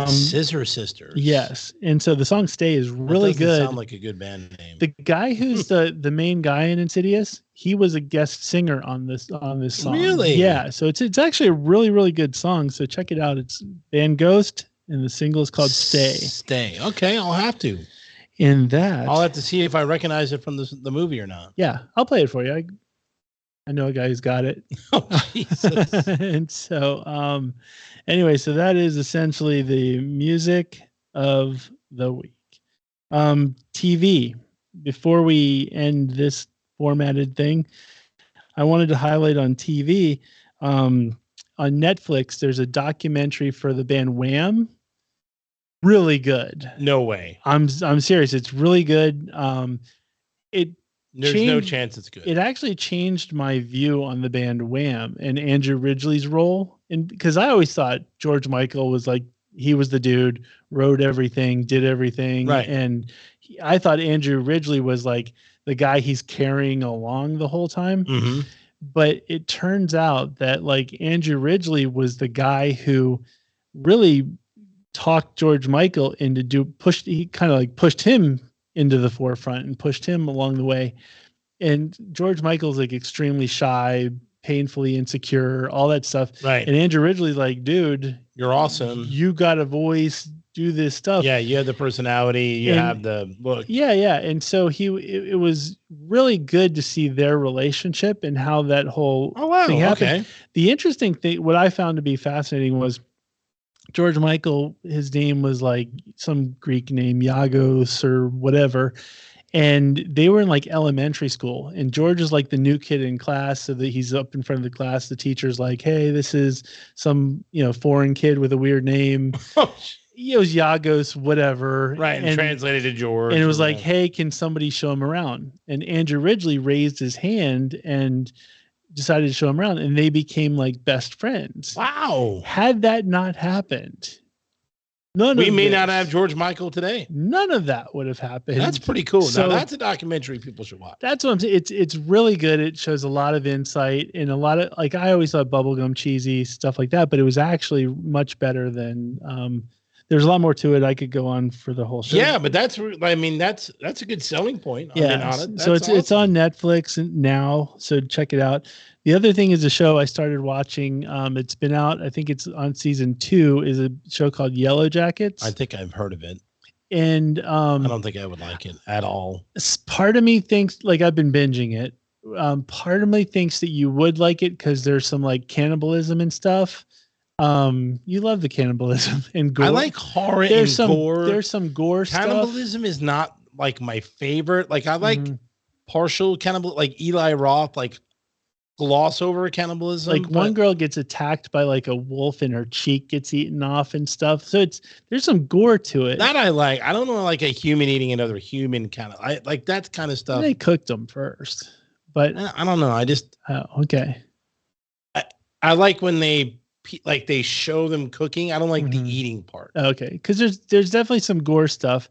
Scissor Sisters. Yes, and so the song "Stay" is really good. Sound like a good band name. The guy who's the main guy in Insidious, he was a guest singer on this song. Really? Yeah. So it's actually a really, really good song. So check it out. It's band Ghost, and the single is called "Stay." Stay. Okay, I'll have to. In that, I'll have to see if I recognize it from the movie or not. Yeah, I'll play it for you. I know a guy who's got it. Oh, Jesus. And so, anyway, so that is essentially the music of the week. TV. Before we end this formatted thing, I wanted to highlight on TV. On Netflix, there's a documentary for the band Wham. Really good. No way. I'm serious. It's really good. There's no chance it's good. It actually changed my view on the band Wham and Andrew Ridgeley's role. And because I always thought George Michael was like, he was the dude, wrote everything, did everything. Right. And I thought Andrew Ridgeley was like the guy he's carrying along the whole time. Mm-hmm. But it turns out that like Andrew Ridgeley was the guy who really talked George Michael he kind of like pushed him into the forefront and pushed him along the way. And George Michael's like extremely shy, painfully insecure, all that stuff. Right. And Andrew Ridgeley's like, dude, you're awesome. You got a voice, do this stuff. Yeah. You have the personality. You have the look. Yeah. Yeah. And so it was really good to see their relationship and how that whole thing happened. Okay. The interesting thing, what I found to be fascinating was George Michael, his name was like some Greek name, Yagos or whatever. And they were in like elementary school, and George is like the new kid in class. So that he's up in front of the class. The teacher's like, "Hey, this is some, foreign kid with a weird name." It was Yagos, whatever. Right. And translated to George. And it was like, "Hey, can somebody show him around?" And Andrew Ridgeley raised his hand and decided to show him around, and they became like best friends. Wow. Had that not happened, we may not have George Michael today. None of that would have happened. That's pretty cool. So, now that's a documentary people should watch. That's what I'm saying. It's really good. It shows a lot of insight and a lot of, like, I always thought bubblegum cheesy stuff like that, but it was actually much better than there's a lot more to it. I could go on for the whole show. Yeah, but that's a good selling point. Yeah. So it's on Netflix now. So check it out. The other thing is a show I started watching. It's been out. I think it's on season 2. Is a show called Yellow Jackets. I think I've heard of it. And I don't think I would like it at all. Part of me thinks, like, I've been binging it. Part of me thinks that you would like it because there's some like cannibalism and stuff. You love the cannibalism and gore. I like horror and gore. There's some gore Cannibalism is not like my favorite. Like I like Mm-hmm. partial cannibal, like Eli Roth, like gloss over cannibalism. Like one girl gets attacked by like a wolf and her cheek gets eaten off and stuff. So there's some gore to it. That I like. I don't know, like a human eating another human kind of. I like that kind of stuff. And they cooked them first, but I don't know. I just okay. I like when they show them cooking. I don't like the eating part. Okay, because there's definitely some gore stuff.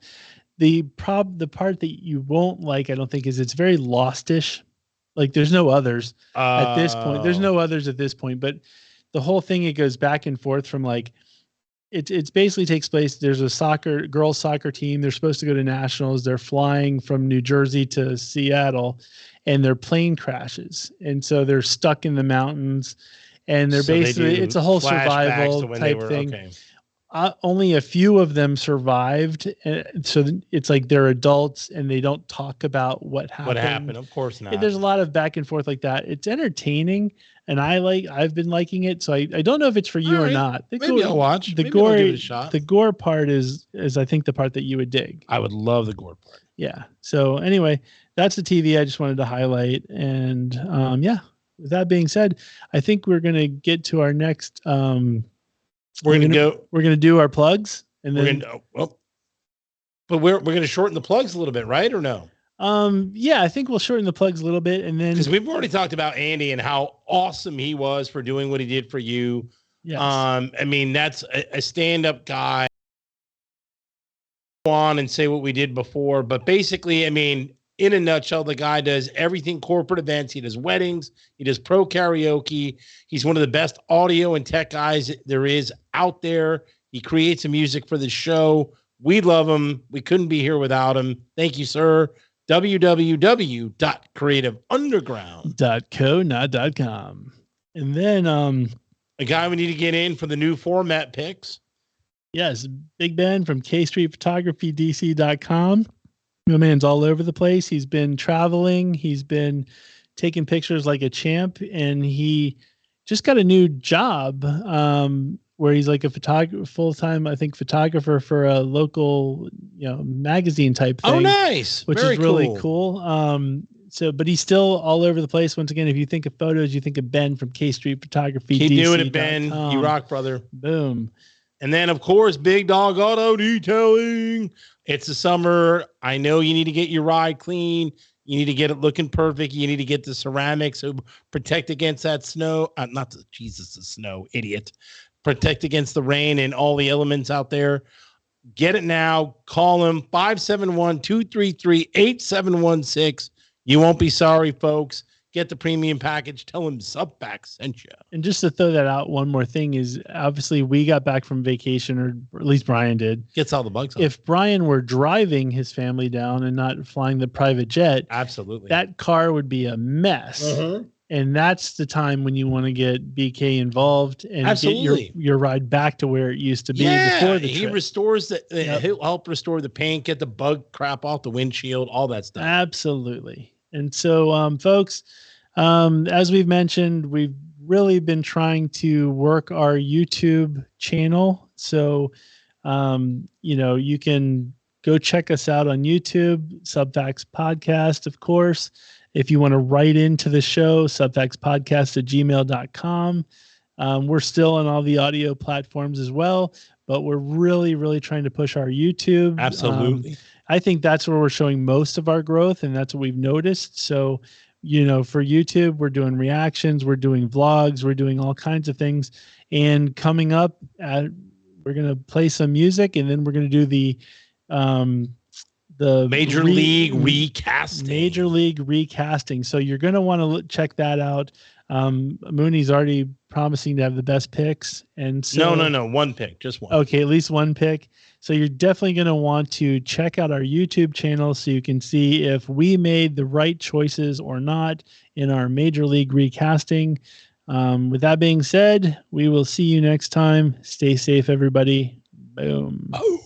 The part that you won't like, I don't think, is it's very Lost-ish. Like there's no others at this point. There's no others at this point, but the whole thing, it goes back and forth from like it's basically takes place. There's a girls soccer team. They're supposed to go to nationals. They're flying from New Jersey to Seattle, and their plane crashes, and so they're stuck in the mountains. And they're basically, it's a whole survival type thing. Okay. Only a few of them survived. So it's like they're adults and they don't talk about what happened. What happened? Of course not. There's a lot of back and forth like that. It's entertaining, and I've been liking it. So I don't know if it's for you or not. Maybe I'll watch. Maybe I'll give it a shot. The gore part is I think the part that you would dig. I would love the gore part. Yeah. So anyway, that's the TV I just wanted to highlight. And yeah. With that being said, I think we're going to get to our next. We're going to do our plugs, and then but we're going to shorten the plugs a little bit, right? Or no? Yeah, I think we'll shorten the plugs a little bit, and then because we've already talked about Andy and how awesome he was for doing what he did for you. Yes. I mean, that's a stand-up guy. Go on and say what we did before, but basically, I mean, in a nutshell, the guy does everything corporate events. He does weddings. He does pro karaoke. He's one of the best audio and tech guys there is out there. He creates the music for the show. We love him. We couldn't be here without him. Thank you, sir. www.creativeunderground.co.com. And then a guy we need to get in for the new format picks. Yes, Big Ben from KStreetPhotographyDC.com. My man's all over the place. He's been traveling. He's been taking pictures like a champ, and he just got a new job where he's like a full-time, I think, photographer for a local, magazine type thing. Oh, nice! Which is really cool. But he's still all over the place. Once again, if you think of photos, you think of Ben from K Street Photography. Keep doing it, Ben. You rock, brother. Boom. And then, of course, Big Dog Auto Detailing. It's the summer. I know you need to get your ride clean. You need to get it looking perfect. You need to get the ceramics to protect against that snow. The snow, idiot. Protect against the rain and all the elements out there. Get it now. Call them 571-233-8716. You won't be sorry, folks. Get the premium package. Tell them Subfacts sent you. And just to throw that out, one more thing is obviously we got back from vacation, or at least Brian did. Gets all the bugs on. If Brian were driving his family down and not flying the private jet, absolutely, that car would be a mess. And that's the time when you want to get BK involved and get your ride back to where it used to be before the trip. He restores he'll help restore the paint, get the bug crap off the windshield, all that stuff. Absolutely. And so, folks, as we've mentioned, we've really been trying to work our YouTube channel. So, you can go check us out on YouTube, Subfacts Podcast, of course. If you want to write into the show, subfactspodcast@gmail.com. We're still on all the audio platforms as well, but we're really, really trying to push our YouTube. Absolutely. I think that's where we're showing most of our growth, and that's what we've noticed. So, for YouTube, we're doing reactions, we're doing vlogs, we're doing all kinds of things. And coming up, we're going to play some music, and then we're going to do the Major League recasting. So you're going to want to check that out. Mooney's already promising to have the best picks. And so, no, one pick, just one. Okay, at least one pick. So you're definitely going to want to check out our YouTube channel so you can see if we made the right choices or not in our Major League recasting. With that being said, we will see you next time. Stay safe, everybody. Boom. Oh.